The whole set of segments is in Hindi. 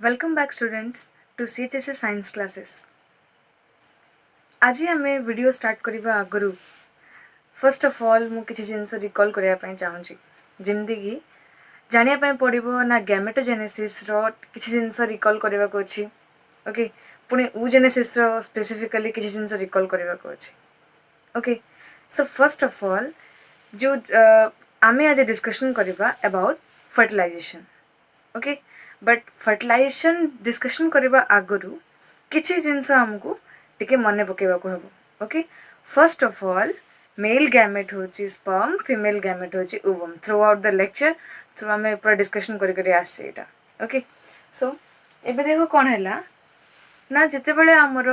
Welcome back students to CHSE science classes. आज आम वीडियो स्टार्ट करने आगु फर्स्ट ऑफ ऑल मु किसी जिनस रिकॉल करने चाहूँगी जमती कि जानापी पड़ो ना गैमेटोजेनेसिस किसी जिनस रिकॉल करने को अच्छी ओके पुणी oogenesis स्पेसिफिकली किसी जिनस रिकॉल करने को अच्छी okay. So first of all जो आम आज डिस्कशन करवा about fertilization okay but fertilization discussion करवा आगु किसी जिनस आमको टिके मन पकेबा को हबो okay. First of all male gamete होची स्पर्म फीमेल गैमेट होची ovum through out the lecture through आम पूरा डिस्कशन करी आसछे एटा ओके। सो एबे देखो कौन है ना जिते बड़े आमर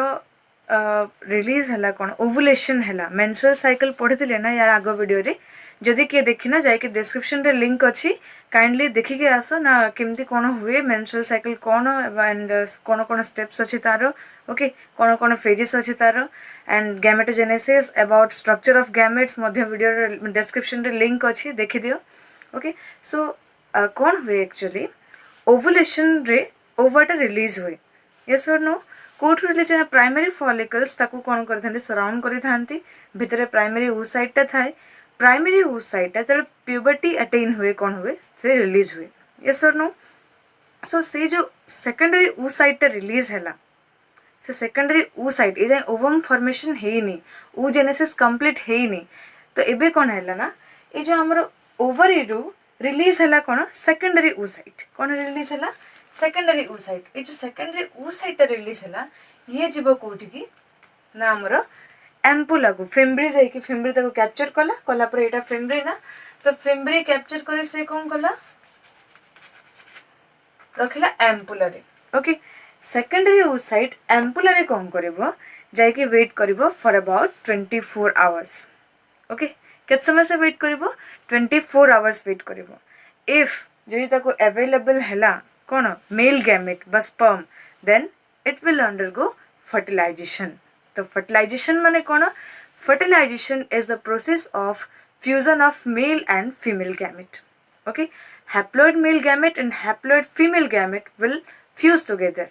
रिलीज है कौन ओवुलेशन है मेंस्ट्रुअल साइकिल पढ़ी ना यार आग वीडियो रे जदि किए देखी ना जाकि डिस्क्रिप्शन रे लिंक अच्छी काइंडली देखिके आस ना केमती कौन हुए मेंस्ट्रुअल साइकिल कौन एंड कौन कौन स्टेप्स अच्छी तार ओके कौन कौन फेजेस अच्छी तार and gametogenesis about structure of gametes video description रे लिंक अच्छी देखी दियो ओके। सो कौन हुए एक्चुअली ओवुलेशन रे ओवाटा रिलीज हुए यस और नो कोठ रिलीज है प्राइमरी फॉलिकल्स ताकू कौन करथांती सराउंड करथांती भितरे प्राइमरी oocyte थाए प्राइमरी oocyte जब प्यूबर्टी अटेन हुए कौन हुए से रिलीज हुए यस और नो। सो से जो सेकेंडरी oocyte रिलीज है से सेकेंडरी oocyte ये ओवम फॉर्मेशन है नहीं oogenesis कंप्लीट है नहीं तो एबे कौन है ना ये जो हमर ओवरी रू रिलीज है कौन सेकेंडरी oocyte कौन रिलीज है सेकेंडरी oocyte ये जो सेकेंडरी oocyte रिलीज है ये जीव कौटी की ना हमर एम्पुला को फेम्ब्री जाकि फेम्ब्री ताको कैप्चर कला कला पर एटा फेम्ब्री ना तो फेम्ब्री कैप्चर करे से कौन कला रखिला एम्पुला रे ओके। सेकेंडरी oocyte एम्पुला रे कौन करिवो जाकि वेट करिवो फॉर अबाउट 24 आवर्स ओके केत समय से वेट करिवो 24 आवर्स वेट करिवो इफ जदि ताको अवेलेबल हैला कौन मेल गैमेट बस sperm then it will undergo fertilization. तो फर्टिलाइजेशन माने कौन fertilization is the process of fusion of male and female gamete okay. Haploid male gamete and haploid female gamete will fuse together.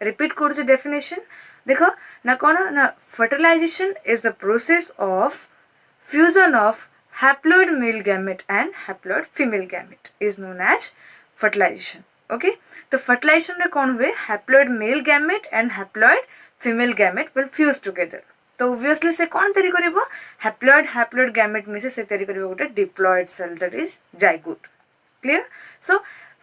Repeat कर डेफिनेशन देखो ना कौन ना fertilization is the process of fusion of haploid male gamete and haploid female gamete is known as fertilization okay. तो फर्टिलाइजेशन में कौन हुए haploid male gamete and haploid female gamete will fuse together तो ऑब्वियसली से कौन तैयारी करिवो हैप्लॉइड गैमेट में से तैयारी करिवो गोटे diploid cell that is zygote clear. So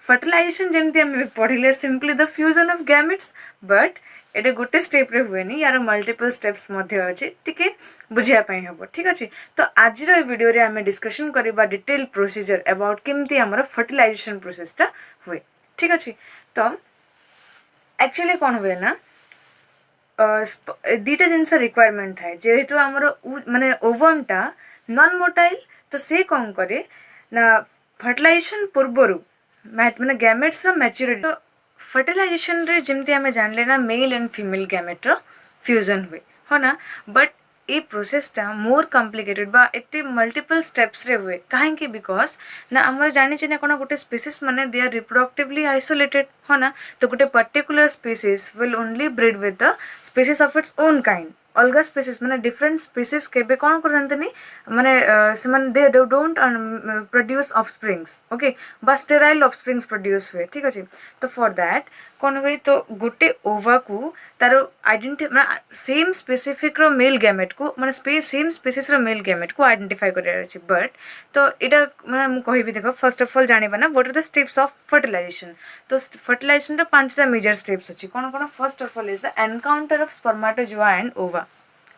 fertilization जमती हम पढ़िले simply the fusion of gametes but एटे गोटे स्टेप रे हुए नहीं यार मल्टीपल स्टेप्स मध्य अच्छे टिके बुझिया पई हबो ठीक अछि। तो आज रो वीडियो रे हमें डिस्कशन करबा डिटेल प्रोसीजर अबाउट केमती हमर फर्टिलाइजेशन प्रोसेसटा हुए ठीक अछि। तो एक्चुअली कौन हुए ना दीटा जिनस रिक्वायरमेंट थाए जेहेतु आमर माने ओवमटा नॉन मोटाइल तो से कौन करे ना फर्टिलाइजेशन पूर्वर माने गैमेट्स रो मैच्योरिटी तो फर्टिलाइजेशन रे जमती आमे जानले ना मेल एंड फीमेल गैमेट रो फ्यूजन हुए हो ना बट ये प्रोसेसटा मोर कॉम्प्लिकेटेड बा एते मल्टीपल स्टेप्स रे हुए काहे बिकॉज ना आमर जानि ना कोन गोटे स्पीसीज माने दे आर रिप्रोडक्टिवली आइसोलेटेड हो ना तो गोटे particular species will only breed with the species of its own kind अलग स्पीसीज माने डिफरेंट स्पीसीज केबे कौन करंतनी माने semen they don't produce offsprings okay बा स्टेराइल ऑफस्प्रिंग्स प्रोड्यूस हुए ठीक अछि। तो फॉर दैट कौन हुए तो गोटे ओवा को तार आइडेंटि सेम स्पेसिफिक रो मेल गैमेट को माने सेम स्पीसीज रो मेल गैमेट को आइडेंटिफाई करार अछि बट तो एटा माने मु कहिबी देखो फर्स्ट ऑफ ऑल जानिबा ना what are the steps of fertilization. तो फर्टिलाइजेशन रो पांचटा मेजर स्टेप्स अछि कौन कौन first of all is the encounter of spermatozoa and ova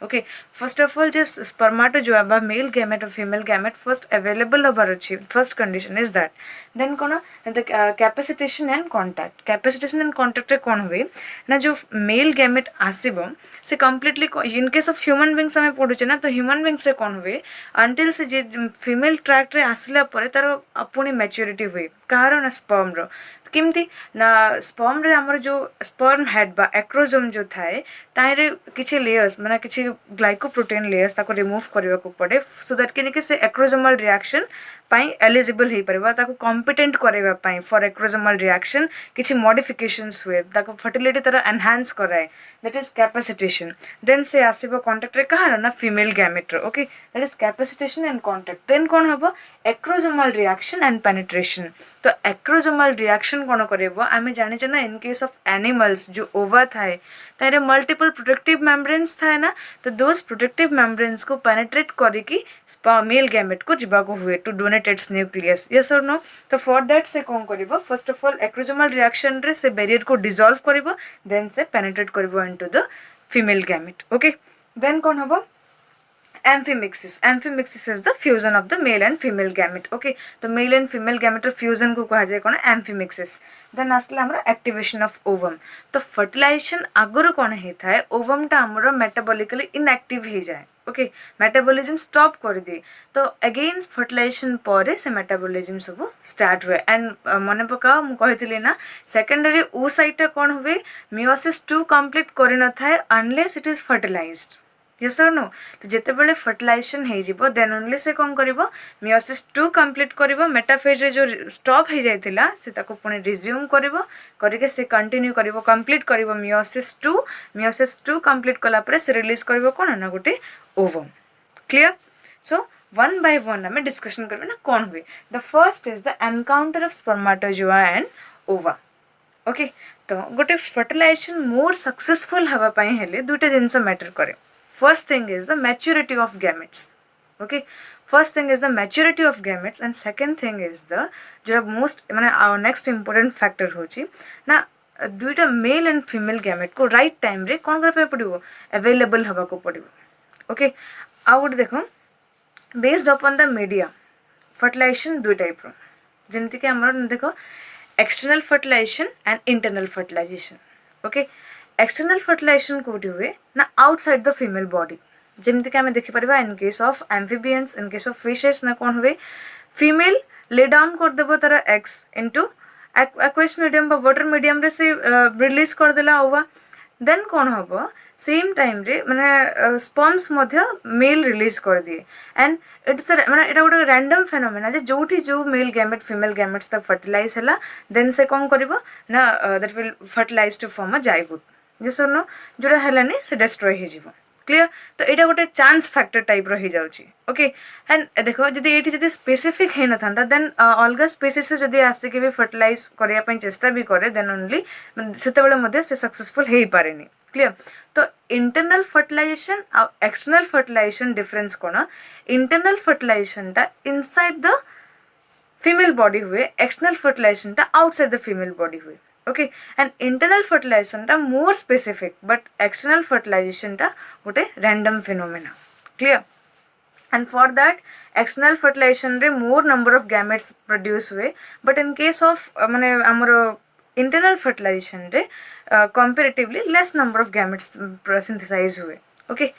okay. First of all जो स्पर्माटोजोआ बा मेल गैमेट और फीमेल गैमेट फर्स्ट अवेलेबल होबार अछि first condition is that then कौन the capacitation and contact capacitation and contact कौन हुए ना जो मेल गैमेट आसीबो से completely in case of human beings हमें पढुचे ना तो ह्यूमन बीइंग्स से कौन हुए अंटिल से जे फीमेल ट्रैक्ट रे आसिला परे तार अपनी मैच्योरिटी हुए कहार ना स्पर्म रो किमती ना स्पर्म रे हमर जो स्पर्म हेड बा एक्रोजोम जो थाए ताइरे किछि लेयर्स माने किछि ग्लाइकोप्रोटीन लेयर्स ताको रिमूव करबा को पड़े सो दैट कि से एक्रोजोमल रिएक्शन एलिजिबल हो पार ताको कॉम्पिटेंट करने फॉर एक्रोजोमल रिएक्शन किसी मॉडिफिकेशंस हुए ताको फर्टिलिटी तार एनहांस कराए दैट इज कैपेसिटेशन देन से आसीबो कांटेक्ट रे कहार ना female gamete okay that is capacitation and contact then कौन हम एक्रोजोमल रिएक्शन एंड पेनिट्रेशन तो एक्रोजोमल रिएक्शन कौन करबो आमे जाने ना इन केस ऑफ एनिमल्स जो ओवा थाए तारे मल्टीपल प्रोटेक्टिव मेम्ब्रेन्स थाए ना तो दोस प्रोटेक्टिव मेम्ब्रेन्स को पेनिट्रेट करिकी मेल गैमेट को जीवा को हुए to donate its nucleus yes और नो तो फॉर दैट से कौन करिबो first of all acrosomal reaction रे से बैरियर को डिसॉल्व करिबो देन से पेनिट्रेट करिबो into the female gamete okay then कौन हबो amphimixis is the fusion of the male and female gamete okay तो male and female gamete fusion को कहा जाए कौन एम्फीमिक्सिस देन आसला हमर एक्टिवेशन ऑफ ओवम तो फर्टिलाइजेशन आगुर कौन होता है ओवम टा हमर मेटाबॉलिकली इनएक्टिव हो जाए ओके मेटाबॉलिज्म स्टॉप कर दिए तो अगेन फर्टिलाइजेशन पर से मेटाबॉलिज्म सब स्टार्ट हुए एंड मन पकाओ मुझे ना सेकेंडरी ओ साइट कौन हुए मियोसिस 2 कंप्लीट कर न था unless it is fertilized yes और नो तो जिते बड़े फर्टिलाइजेशन हो देन ओनली से कौन कर मियोसिस 2 कंप्लीट कर मेटाफेज जो स्टॉप हो जाता से पुणी रिज्यूम करके से कंटिन्यू कर कंप्लीट कर मियोसिस 2 कंप्लीट कलापर से रिलीज कर कौन ना गोटे ovum clear so one by one आम डिस्कशन करबे ना कौन हुए the first is the encounter of spermatozoa and ova okay तो गोटे फर्टिलाइजेशन मोर सक्सेसफुल हवापाई हेले दुईटा जिनस मैटर करे first thing is the maturity of gametes okay first thing is the maturity of gametes and second thing is the जो most माने our next important factor होची ना दुईटा मेल एंड फीमेल गैमेट को राइट टाइम रे कौन करबे पड़िबो अवेलेबल हवा को पड़िबो ओके आ गुड देखो based upon the media fertilization दुई टाइप रो जेमति के हमर देखो external fertilization and internal fertilization okay external fertilization कौटी हुए ना आउटसाइड द फीमेल बॉडी जमीक आम देखिपर in case of amphibians in case of fishes ना कौन हुए फीमेल ले डाउन करदेव तार eggs into aqueous medium water medium रे से रिलीज करदेला ओवा देन कौन हम सेम टाइम रे माने स्पर्म्स मध्य मेल रिलीज कर दिए एंड इट्स माने एटा गोटे रैंडम फेनोमेना जे जोठी जो मेल गैमेट फीमेल गैमेट्स तक फर्टिलाइज है देन से कौन करिवो ना that will fertilize to form a zygote जे सोनो जोड़ा हेलानी से डिस्ट्रॉय हो जीवो क्लियर तो यहाँ गोटे चांस फैक्टर टाइप रही जाउची ओके एंड देखो जदि एठी जदि स्पेसिफिक है न थांता देन अलग स्पेसीस जदि आसिक भी फर्टिलाइज करिया पई चेष्टा भी करे देन ओनली सेते बेले मध्ये से सक्सेसफुल हेई पारेनी क्लियर तो इंटरनल फर्टिलाइजेशन आ एक्सटर्नल फर्टिलाइजेशन डिफरेंस कोन इंटरनल फर्टिलाइजेशन टा इनसाइड द फीमेल बॉडी हुए एक्सटर्नल फर्टिलाइजेशन टा आउटसाइड द फीमेल बॉडी हुए ओके एंड इंटरनल फर्टिलाइजेशन टा more specific but external fertilization टा गोटे random phenomena clear and for that external fertilization रे more number of gametes produce हुए बट इन केस ऑफ माने हमर इंटरनल फर्टिलाइजेशन रे comparatively less number of gametes synthesize हुए ओके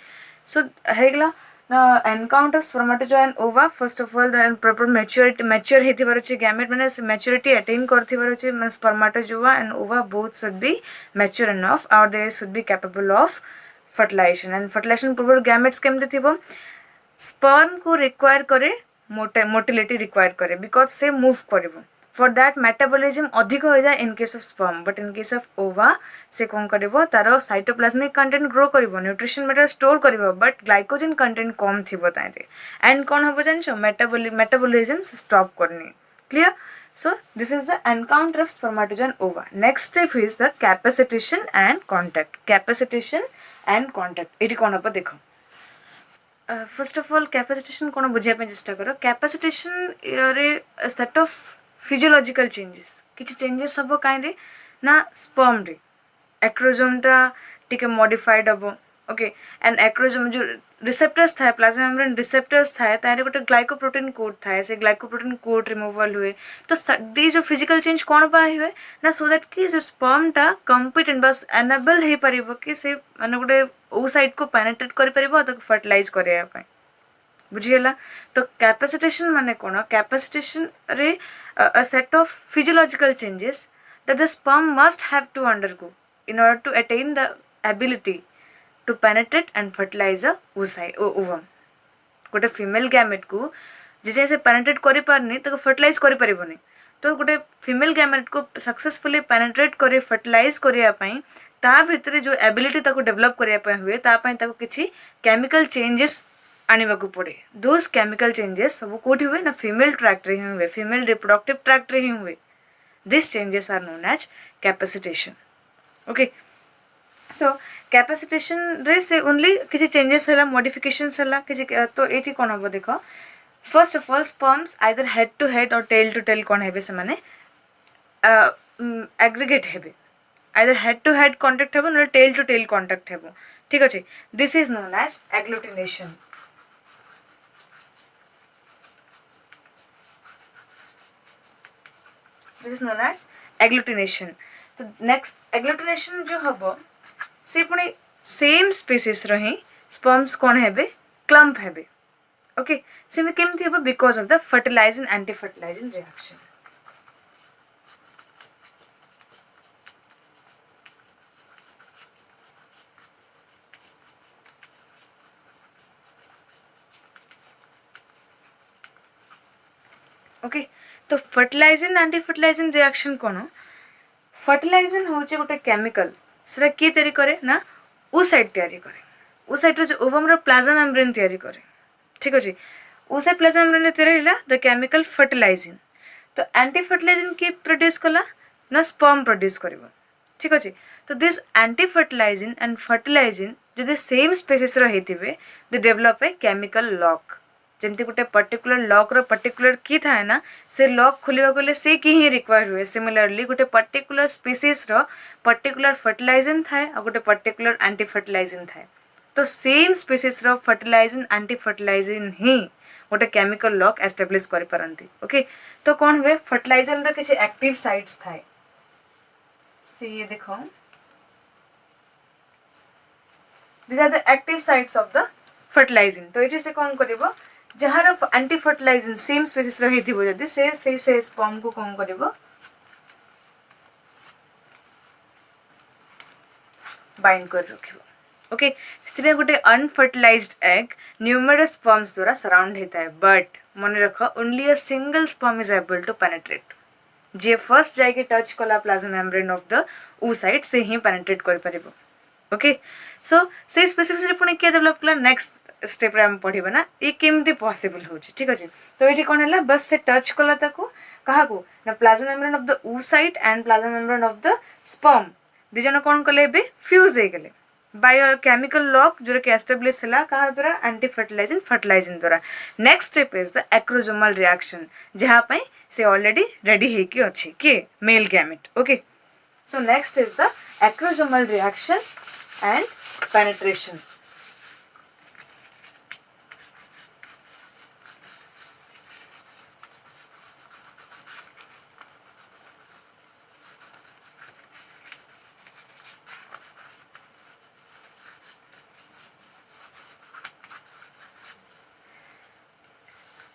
सो हेगला encounter spermatozoa and ova first of all the proper mature हेथिबार अछि गैमेट माने मैच्योरिटी अटेन करथिबार अछि माने spermatozoa and ova both should be mature enough और they should be capable of fertilization and fertilization पूर्व गैमेट्स केमते थिबो स्पर्म को रिक्वायर करे मोटिलिटी रिक्वायर करे बिकॉज से मूव करिवो फॉर दैट मेटाबॉलिज्म अधिक हो जाए in case of sperm but in case of ova से कौन करिवो तार साइटोप्लाज्मिक कंटेंट ग्रो करिवो न्यूट्रिशन मैटर स्टोर करिवो बट ग्लाइकोजेन कंटेंट कम थिबो तारे एंड कौन हबो जानछो मेटाबॉलिज्म स्टॉप करनी clear so this is the encounter of spermatozoa and ova next step is the capacitation and contact एटी कौन हबो देखो फर्स्ट ऑफ ऑल कैपेसिटेशन कौन बुझिया पे चेष्टा करो कैपेसिटेशन रे सेट ऑफ फिजियोलॉजिकल चेंजेस किसी चेंजेस हम कहीं ना स्पर्म रे एक्रोजोमटा टिके मॉडिफाइड हम ओके एंड एक्रोजोम जो रिसेप्टर्स था प्लाज्मा मेम्ब्रेन रिसेप्टर्स था तारे गोटे ग्लाइकोप्रोटीन कोड था से ग्लाइकोप्रोटीन कोड रिमूवल हुए तो दी जो फिजिकल चेंज कौन पाई हुए ना सो दैट कि जो स्पर्मटा कम्पिटेंट बस एनेबल हो पार कि से माने गोटे ओ साइड को पेनेट्रेट कर पार फर्टिलाइज करने बुझीगला तो कैपेसिटेशन माने कौन कैपेसिटेशन रे a set of physiological changes that the sperm must have to undergo in order to attain the ability to penetrate and fertilize a ovum गोटे फीमेल गैमेट को जे से पेनिट्रेट करि पारनी तो फर्टिलाइज करि परिबोनी तो गोटे फीमेल गैमेट को सक्सेसफुली पेनिट्रेट करे फर्टिलाइज करिया पई ता भितर जो एबिलिटी ताको डेवलप करिया पई हुए ता पई ताको किछि केमिकल चेंजेस आनिबा को पड़े दोज केमिकल चेंजेस सब कोठी हुए ना फीमेल ट्रैक्ट रे हुए फीमेल रिप्रोडक्टिव ट्रैक्ट रे हुए this changes are known as capacitation okay so capacitation रे से ओनली किसी चेंजेस हला मॉडिफिकेशंस हला किसी तो एठी कोन हबो देखो first of all sperms either head to head और टेल टू टेल कोन हेबे से माने एग्रीगेट हेबे either head to head contact हेबो न टेल टू टेल कांटेक्ट हेबो ठीक अछि this is known as agglutination this is known as agglutination तो नेक्स्ट एग्लूटिनेशन जो हबो से पुणी सेम स्पीसीज रही स्पर्म्स कौन हेबे क्लम्प हेबे ओके से में केमती हेबो because of the fertilising anti fertilising reaction okay तो फर्टिलाइजिंग एंटी फर्टिलाइजिंग रिएक्शन कौन फर्टिलाइजिंग होचे गोटे केमिकल सेटा किए तैयारी करे ना oocyte तैयारी करे oocyte रो जो ओवम रो प्लाज्मा मेम्ब्रेन तैयारी करे ठीक अछि oocyte प्लाज्मा मेम्ब्रेन तैयारी होला द केमिकल फर्टिलाइजिंग तो एंटी फर्टिलाइजिंग की प्रोड्यूस कला ना स्पर्म प्रोड्यूस करबो ठीक अछि तो this anti fertilizing and fertilizing जदि सेम स्पीसीज रो हेतिबे they develop a chemical lock जमती गोटे पर्टिकुलर लॉक रो पर्टिकुलर की थाए ना से लॉक खोलिबा गले से की ही रिक्वायर हुए सिमिलरली गोटे पर्टिकुलर स्पीसीज रो पर्टिकुलर फर्टिलाइजिंग थाए और गोटे पर्टिकुलर एंटी फर्टिलाइजिंग थाए तो सेम स्पीसीज रो फर्टिलाइजिंग एंटी फर्टिलाइजिंग ही गोटे केमिकल लॉक एस्टैब्लिश करि परंती ओके तो कौन हुए फर्टिलाइजर रो किछि एक्टिव साइट्स थाए से ये देखो these are the active sites of the fertilizing तो ये से कौन करिवो जहार एंटी फर्टिलाइजिंग सेम स्पीसीज रही थिबो जदी से स्पर्म को कौन करिवो बाइंड कर रखिवो ओके सिथिबे गोटे अनफर्टिलाइज्ड एग न्यूमरस स्पर्म्स द्वारा सराउंड हेता है बट मन रख only a single sperm is able to penetrate जे फर्स्ट जाके टच कला plasma membrane of the oocyte से ही पेनिट्रेट कर परिबो ओके सो से स्पेसिफिक पुणी किए डेवलप कला नेक्स्ट स्टेप रे हम पढ़िबा ना ये केमती पॉसिबल होची ठीक अछि तो एठी कोन हला बस से टच कला ताको कहा को ना plasma membrane of the oocyte and plasma membrane of the sperm दिजन कोन कले बे फ्यूज हे गेले बाय अ केमिकल लॉक जो के एस्टैब्लिश हला कहा द्वारा एंटी फर्टिलाइजिंग द्वारा next step is the acrosomal reaction जहां पे से ऑलरेडी रेडी हे की अछि के male gamete okay so next is the acrosomal reaction and penetration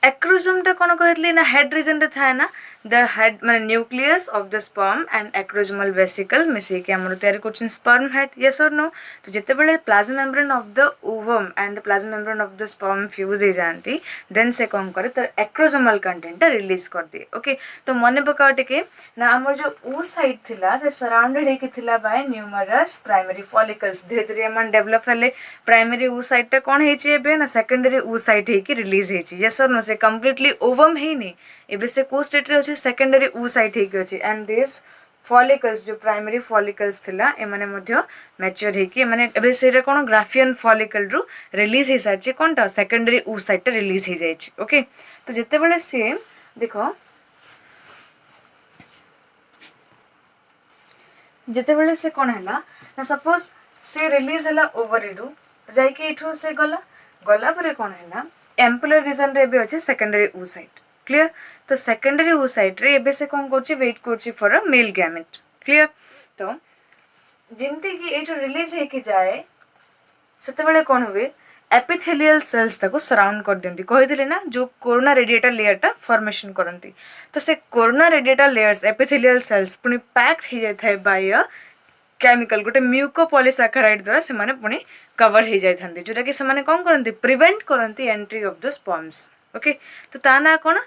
acrosome टा कोन कहतली ना हेड रीजन रे थाए ना द हेड माने nucleus of the sperm and acrosomal vesicle मिसे के हमर तयारी करछन स्पर्म हेड यस और नो तो जते बेले plasma membrane of the ovum and the plasma membrane of the sperm fuse हे जानती देन से कोन करे त एक्रोसोमल कंटेंट रिलीज कर दे ओके तो मने पकाओ टिके ना हमर जो oocyte थिला से सराउंडेड हे के थिला बाय न्यूमरस प्राइमरी फॉलिकल्स धीरे धीरे मन डेवलप हले प्राइमरी oocyte टा कोन हेची एबे ना सेकेंडरी oocyte हे के रिलीज हेची यस और नो से कंप्लीटली ओवम हे नी एबे से को स्टेट रे अछि सेकेंडरी oocyte हे के अछि एंड दिस फॉलिकल्स जो प्राइमरी फॉलिकल्स थिला ए माने मध्य मैच्योर हे कि माने एबे सेरे कोन ग्राफियन फॉलिकल रु रिलीज हे सारछि कोनटा सेकेंडरी oocyte टा रिलीज हे जायछि ओके तो जते बेले से देखो जते बेले से कोन हला ना सपोज से रिलीज हला ओवरी रु जाय के इठो से गला परे कोन हला एम्पुलर रीजन रे बे अछि सेकेंडरी oocyte क्लियर तो सेकेंडरी oocyte रे एबे से कोन करछि वेट करछि for a male gamete clear तो जिमती कि एठो रिलीज हे के जाए सेते बेले कोन हुए एपिथेलियल सेल्स ताको सराउंड कर देंती कहिदिले ना जो कोरोना रेडिएटर लेयर टा फॉर्मेशन करंती तो से corona radiator layers epithelial cells पुनी पैक्ड हे जाय थाय बाय अ केमिकल गोटे म्यूकोपॉलीसैकेराइड द्वारा से माने पुनी कवर हे जाय थांती जोटा कि से माने कोन करंती प्रिवेंट करंती entry of the sperms okay तो ता ना कौन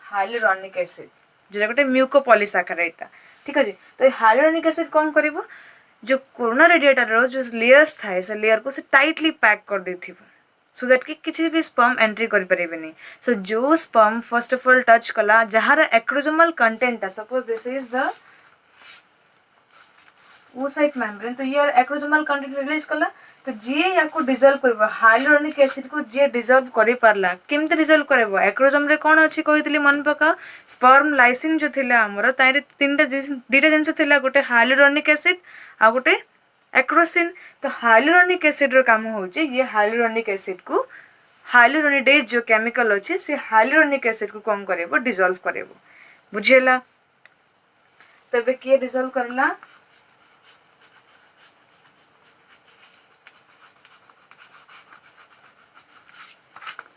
हाइलुरोनिक एसिड जो गोटे म्यूकोपॉलीसैकेराइड ठीक अच्छे तो हाइलुरोनिक एसिड कौन कर जो कोरोना रेडिएटर जो लेयर्स थाए से लेयर को से टाइटली पैक कर देथिबो सो दैट कि किसी भी स्पर्म एंट्री करि परिबेनी सो जो sperm first of all touch कला जहार acrosomal content suppose this is the oocyte membrane तो ये एक्रोजोमल कंटेंट रिलीज कला तो जी या को डिसॉल्व करबो हाइलुरोनिक एसिड को जी डिसॉल्व करि पारला केमते डिसॉल्व करबो एक्रोजोम रे कोन अछि कहितली मन पका स्पर्म लाइसिन जो थिला हमर तारे दीटा जिंस थिला गोटे हाइलुरोनिक एसिड आ गोटे एक्रोसिन तो हाइलुरोनिक एसिड रो काम होउची ये हाइलुरोनिक एसिड को हाइलुरोनिडेज जो केमिकल अछि से हाइलुरोनिक एसिड को कम करबो डिसॉल्व करबो बुझेला तबे के डिसॉल्व करला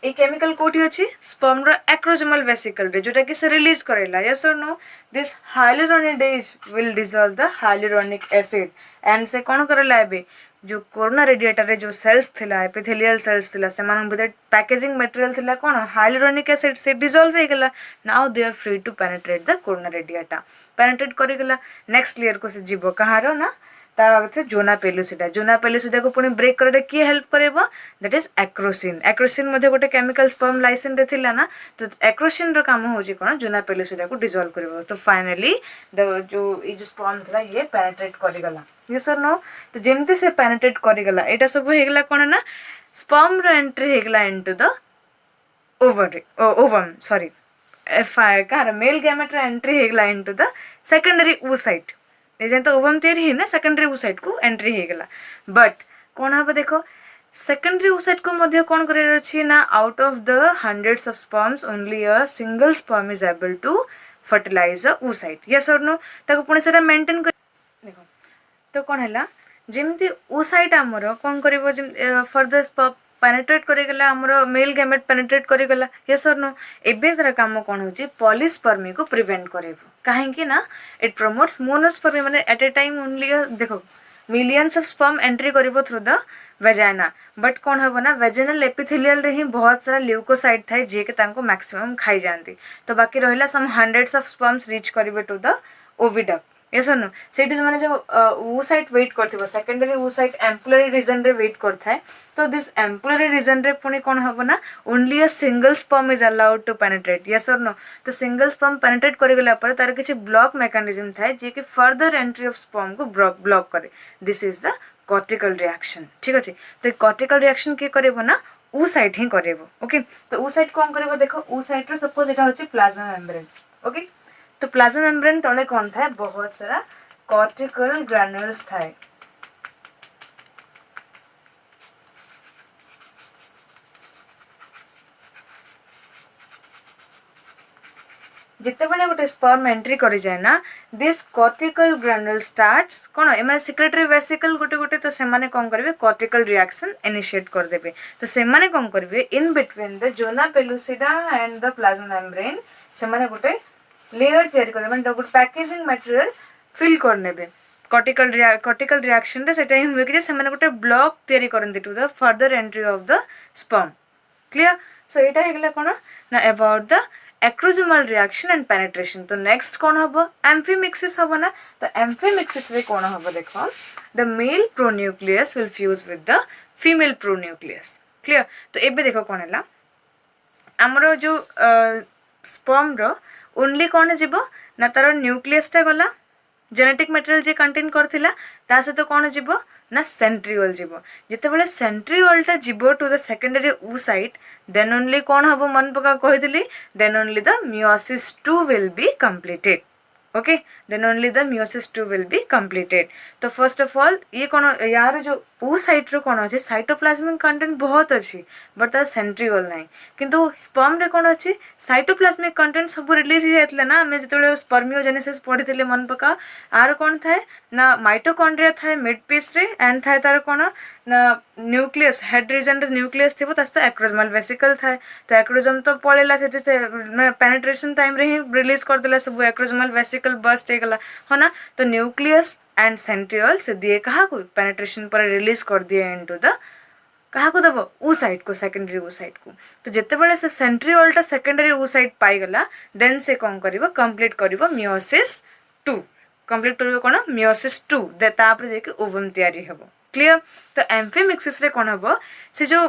ए केमिकल कोठी अछि स्पर्म रो एक्रोजोमल वेसिकल रे जोटा कि से रिलीज करेला यस और no this hyaluronidase will dissolve the hyaluronic acid and से कोन करला एबे जो कोरोना रेडिएटर रे जो सेल्स थिला एपिथेलियल सेल्स थिला से मान भीतर पैकेजिंग मटेरियल थिला कोन हाइलुरोनिक एसिड से डिसॉल्व हे गेला now they are free to penetrate the corona radiata penetrate करि गेला नेक्स्ट लेयर को से जीवो कहारो ना ता जोना पेलुसिडा को पुणी ब्रेक करे किए हेल्प करेबो दैट इज एक्रोसिन मध्ये गोटे केमिकल स्पर्म लाइसिन रे थिला ना तो एक्रोसिन रो काम होजी कोन जोना पेलुसिडा को डिसॉल्व करबो तो फाइनली द जो ई जो स्पर्म थिला ये पेनिट्रेट करि गला यस और नो तो जेमते से पेनिट्रेट करि गला एटा सब हे गला कोन ना स्पर्म रो एंट्री हे गला इनटू द ओवम सॉरी कार मेल गैमेट रो एंट्री हे गला इनटू द सेकेंडरी oocyte ये तो ओवम तैयारी है ना सेकेंडरी oocyte को एंट्री हे गला बट कौन हम देखो सेकेंडरी oocyte को मध्य कौन करे अछि ना out of the hundreds of sperms only a single sperm is able to fertilize a oocyte yes और नो ताको पुणी सेटा मेंटेन कर देखो तो कौन हैला जेमती oocyte हमरो कौन करबो फर्दर पेनिट्रेट करिगला हमरो मेल गैमेट पेनिट्रेट करिगला यस और नो एबे तरा काम कोन होची पॉलीस्पर्मी को प्रिवेंट करेबो काहे कि ना इट प्रमोट्स मोनोस्पर्मी माने एट ए टाइम ओनली देखो मिलियंस ऑफ स्पर्म एंट्री करिबो थ्रू द वेजाइना बट कौन हबो ना वेजिनल एपिथेलियल रे ही बहुत सारा ल्यूकोसाइट थाए जे के तांको मैक्सिमम खाई जानती तो बाकी रहिला some hundreds of sperms reach करिबे टू द ओविडक्ट यस और नो सेठी माने जब oocyte वेट करथिबो सेकेंडरी oocyte एम्पुलरी रीजन रे वेट करथाय तो दिस एम्पुलरी रीजन रे पुणी कोन हबो ना only a single sperm is allowed to penetrate yes और नो तो सिंगल स्पर्म पेनिट्रेट करि गेला पर तार किछि ब्लॉक मेकानिज्म थाय जे कि फर्दर एंट्री ऑफ स्पर्म को ब्लॉक करे this is the cortical reaction ठीक अछि तो कॉर्टिकल रिएक्शन के करबो ना oocyte ही करबो ओके तो oocyte कोन करबो देखो oocyte रो सपोज एटा होछि प्लाज्मा मेम्ब्रेन ओके तो प्लाज्मा मेम्ब्रेन तले कौन था बहुत सारा कॉर्टिकल ग्रैन्युल्स था जिते बने गोटे स्पर्म एंट्री करि जाय ना दिस कॉर्टिकल ग्रैन्युल स्टार्ट्स कोन एमा सेक्रेटरी वेसिकल गोटे गोटे तो से माने कोन करबे कॉर्टिकल रिएक्शन इनिशिएट कर देबे तो से माने कोन करबे in between the zona pellucida and the plasma membrane से माने गोटे लेयर तैयारी कर माने गोटे पैकेजिंग मटेरियल फिल कर नेबे कॉर्टिकल रिएक्शन रे सेटा ही हुए कि से माने गोटे ब्लॉक तैयारी करंती to the further entry of the sperm clear so एटा हे गेला कोन ना about the acrosomal reaction and penetration तो नेक्स्ट कौन हबो एम्फीमिक्सिस हबो ना तो एम्फीमिक्सिस रे कौन हबो देखो the male pronucleus will fuse with the female pronucleus clear तो एबे देखो कौन हैला हमरो जो स्पर्म रो ओनली कौन जीवो ना तार न्यूक्लियस टा गला जेनेटिक मटेरियल जे कंटेन करथिला ता सहित कौन जीवो ना सेंट्रियोल जीवो जिते बेले सेंट्रियोल टा जीवो to the secondary oocyte then only कौन हबो मन पका कहितली then only the meiosis 2 will be completed okay then only the meiosis 2 will be completed तो फर्स्ट ऑफ ऑल ये कौन यार जो oocyte रो कौन अछि साइटोप्लाज्मिक कंटेंट बहुत अछि बट तार सेंट्रियोल नाही किंतु स्पर्म रे कौन अछि साइटोप्लाज्मिक कंटेंट सब रिलीज हे जातले ना हमें जतले स्पर्मियोजेनेसिस पढिथिले मन पका आर कौन थाए ना माइटोकॉन्ड्रिया थाए मिड पीस रे एंड थाए तार कोन ना न्यूक्लियस हेड रीजन रे न्यूक्लियस थिबो तास्ता एक्रोजोमल वेसिकल थाए तो एक्रोजोम तो पळेला सेठी से पेनिट्रेशन टाइम रे ही रिलीज कर देला सब एक्रोजोमल वेसिकल बस्ट हे गला हो ना तो न्यूक्लियस एंड सेंट्रियोल से दिए कहा को पेनिट्रेशन पर रिलीज कर दिए इनटू द कहा को दबो ऊ साइड को सेकेंडरी ऊ साइड को तो जेते बेले से सेंट्रियोलटा सेकेंडरी ऊ साइड पाई गला देन से कोन करिवो कंप्लीट करिवो मियोसिस 2 कंप्लीट करिवो कोन मियोसिस 2 दे तापर जे कि ओवम तयारी हेबो क्लियर तो एम्फिमिक्सिस रे कोन हेबो से जो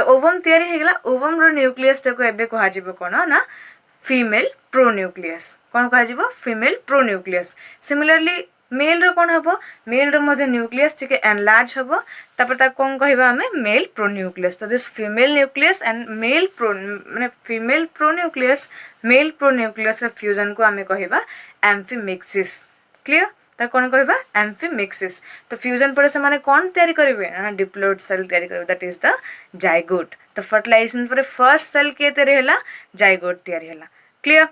ओवम तयारी हे गला ओवम रो न्यूक्लियस को एबे कहा जिवो कोन ना फीमेल प्रोन्यूक्लियस कोन कहा जिवो फीमेल प्रोन्यूक्लियस सिमिलरली मेल रो कोन हबो मेल रो मध्ये न्यूक्लियस टिके एनलार्ज हबो तापर ता कोन कहबा हमें मेल प्रोन्यूक्लियस तो this female nucleus and mail pro माने फीमेल प्रोन्यूक्लियस रे फ्यूजन को हमें कहबा एम्फिमिक्सिस क्लियर ता कोन कहबा एम्फिमिक्सिस तो फ्यूजन पर से माने कोन तयारी करबे ना डिप्लॉइड सेल तयारी करबे दैट इज द जाइगोट तो फर्टिलाइजेशन पर फर्स्ट सेल के तयारी हला जाइगोट तयारी हला क्लियर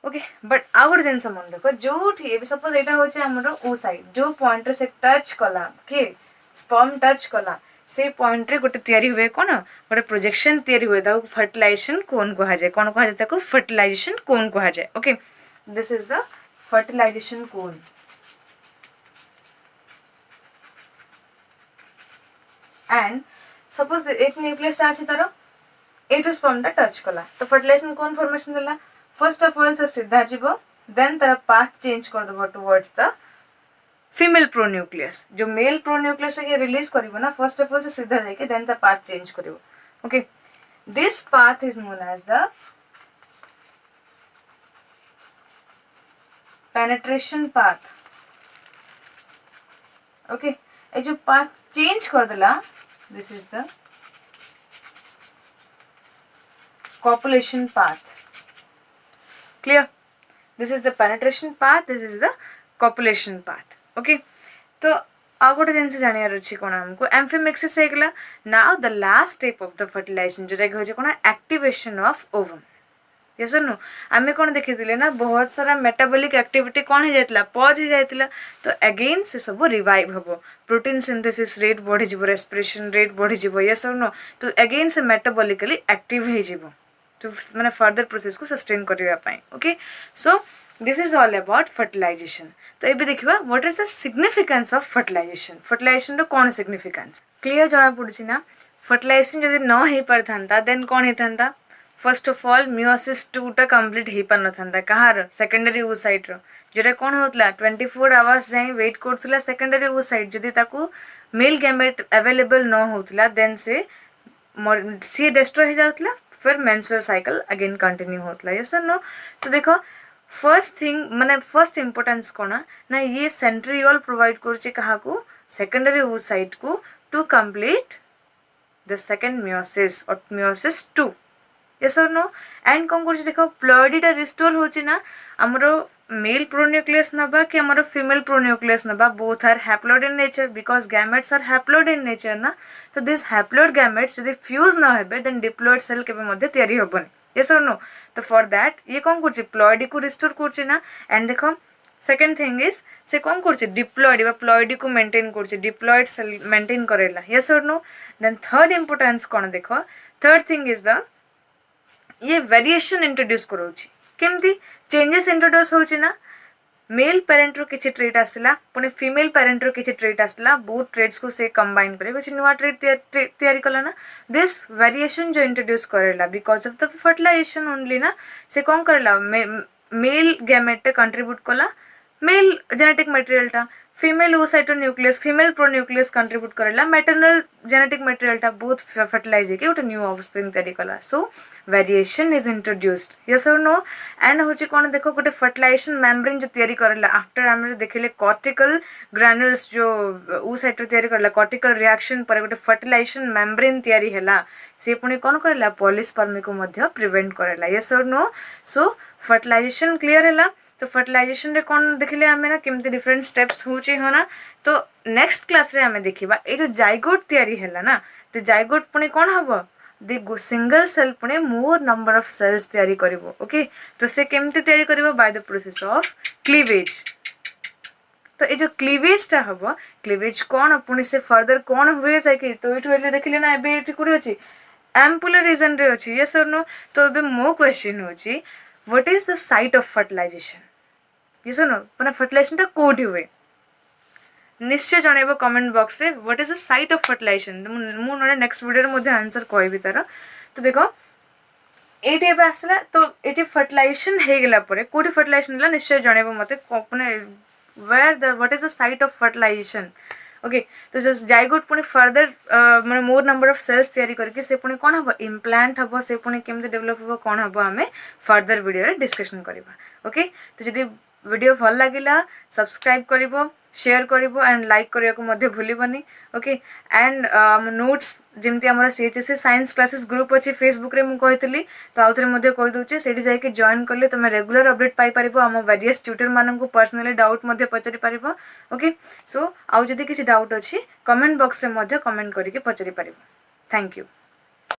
ओके बट आ गोटे जिन मन देख जो सपोज यहाँ हूँ आम ओ साइड जो पॉइंट से टच कला के स्पर्म टच कला से पॉइंट रे गोटे तैयारी हुए कौन गोटे प्रोजेक्शन तैयारी हुए फर्टिलाइजेशन कोन कह जाए कौन कह जाए फर्टिलाइजेशन कोन कह जाए okay this is the fertilization कोन एंड सपोज एक न्यूक्लियस अच्छे तार ये स्पर्म टच कला तो फर्टिलाइजेशन कोन फॉर्मेशन देला फर्स्ट ऑफ ऑल से सीधा जीवो देन तार पाथ चेंज कर दबो टुवर्ड्स द फीमेल प्रोन्यूक्लियस जो मेल प्रोन्यूक्लियस के रिलीज करिवो ना फर्स्ट ऑफ ऑल से सीधा जाके देन द पाथ चेंज करिवो okay this path is known as the penetration path okay ए जो पाथ चेंज कर देला this is the copulation path clear this is the penetration path this is the copulation path okay तो आ गोटे जिन जानियार अच्छी कौन हमको एम्फिमिक्सिस हो गला now the last step of the fertilization जोटा कि होचे कौन activation of ovum yes no आमे कौन देखिथिले ना बहुत सारा मेटाबॉलिक एक्टिविटी कौन हो जाइतला पॉज हो जाइतला तो अगेन से सब रिवाइव हबो प्रोटीन सिंथेसिस रेट बढ़ी जिवो रेस्पिरेशन रेट बढ़ी जिवो यस नो तो अगेन से मेटाबॉलिकली एक्टिव हो जिवो तो मैंने फर्दर प्रोसेस को सस्टेन करने okay so this is all about fertilization तो ये देखा what is the significance of fertilization रो कौन सिग्निफिकेंस क्लियर जना पड़ी ना फर्टिलाइजेशन जब न हो पार था देन कौन होता फर्स्ट ऑफ ऑल मियोसिस 2 टा कंप्लीट हो पार ना कहार सेकेंडरी वो साइड रो जोटा कौन होता 24 आवर्स जाए वेट करता सेकेंडरी वो साइड जदि मेल गैमेट अवेलेबल न होता देन से सी डिस्ट्रॉय हो जाता फिर मेंस्ट्रुअल साइकिल अगेन कंटिन्यू होता है सर नो तो देखो फर्स्ट थिंग माने फर्स्ट इंपोर्टेंस कौन ना ये सेंट्रियोल प्रोवाइड करछे कहा को सेकेंडरी वो साइट को to complete the second meiosis और मियोसिस 2 यस और नो एंड कौन करछे देखो प्लॉइडीटा रिस्टोर होची ना हमरो मेल प्रोन्यूक्लियस नबा कि हमारा फीमेल प्रोन्यूक्लियस नबा both are haploid in nature because gametes are haploid in nature ना तो दिस हैप्लोइड गैमेट्स यदि फ्यूज न हेबे देन डिप्लॉइड सेल केबे मध्ये तयारी होबनी यस और नो तो फॉर दैट ये कौन करछे प्लॉइडी को रिस्टोर करछे ना एंड देखो सेकेंड थिंग इज से कौन करछे डिप्लॉइड बा प्लॉइडी को मेंटेन करछे डिप्लॉइड सेल मेंटेन करेला यस और नो देन थर्ड इंपोर्टेंस कौन देखो थर्ड थिंग इज द ये वेरिएशन इंट्रोड्यूस करोछि केमती चेंजेस इंट्रोड्यूस होछि ना मेल पेरेंट रो किछि ट्रेट आसला पुणे फीमेल पेरेंट रो किछि ट्रेट आसला बहुत ट्रेट्स को से कंबाइन करे किछि नुवा ट्रेट तयारी कला ना दिस वेरिएशन जो इंट्रोड्यूस करेला because of the fertilization only ना से कौन करेला मेल गैमेट कंट्रीब्यूट कला मेल जेनेटिक मटेरियल टा female oocyte nucleus female pronucleus contribute करेला मैटरनल जेनेटिक मटेरियल टा बहुत फर्टिलाइज के गोटे न्यू ऑफस्प्रिंग तयारी कला so variation is introduced yes और नो एंड होची कोन देखो गोटे फर्टिलाइजेशन मेम्ब्रेन जो तयारी करेला आफ्टर हम देखिले कॉर्टिकल ग्रैन्युल्स जो ओसाइटो तयारी करेला कॉर्टिकल रिएक्शन पर गोटे फर्टिलाइजेशन मेम्ब्रेन तयारी हैला से पुणी कोन करेला पॉलीस्पर्मी को मध्य प्रिवेंट करेला यस और नो सो फर्टिलाइजेशन क्लियर हैला तो फर्टिलाइजेशन रे कौन देखिले आमे ना केमती डिफरेंट स्टेप्स होची हो ना तो नेक्स्ट क्लास रे आमे देखिबा ए जो जाइगोट तयारी हैला ना तो जाइगोट पुणी कौन हबो द सिंगल सेल पुणे मोर नंबर ऑफ सेल्स तयारी करिवो ओके तो से केमती तयारी करिवो by the process of cleavage तो ये जो क्लीवेजटा हम क्लीवेज कौन पुणी से फर्दर कौन हुए जाकि तो ये देखिले ना ये कौटे अच्छी एम्पुलर रीजन रे अच्छी ये सर नो तो ये मो क्वेश्चन हूँ what is the site of fertilization ये सुनो मैंने फर्टिलाइजेशन कौटी हुए निश्चय जनइब कमेंट बॉक्स रे what is the site of fertilization मुझे नेक्स्ट वीडियो आंसर कहबी तार तो देख ये आसला तो ये फर्टिलाइजेशन हो गला कौटी फर्टिलाइजेशन है निश्चय जनइब मत मैंने where the what is the site of fertilization okay तो जस्ट जाइगोट पुणी फर्दर मैंने मोर नंबर ऑफ सेल्स तैयारी करके से पुणी कौन हम इम्प्लांट हम से पुणी केमती डेवलप हम कौन हम आम फर्दर वीडियो डिस्कशन करवा ओके तो जदि वीडियो भल लगिला सब्सक्राइब करिवो शेयर करिवो एंड लाइक करिया को मध्य भूलिबनी ओके एंड नोट्स जमती आम सीएचएससी साइंस क्लासेस ग्रुप अच्छी फेसबुक रे मुझे कही तो आउ थे मध्य कही दूचे से जाकि जॉइन कले तुम रेगुलर अपडेट पाई पारिबो आम वेरियस ट्यूटर मानक पर्सनली डाउट मध्य पचारि पारिबो ओके सो आउ जदि किसी डाउट अच्छी कमेंट बॉक्स में मध्य कमेंट करके पचारि पारिबो थैंक यू।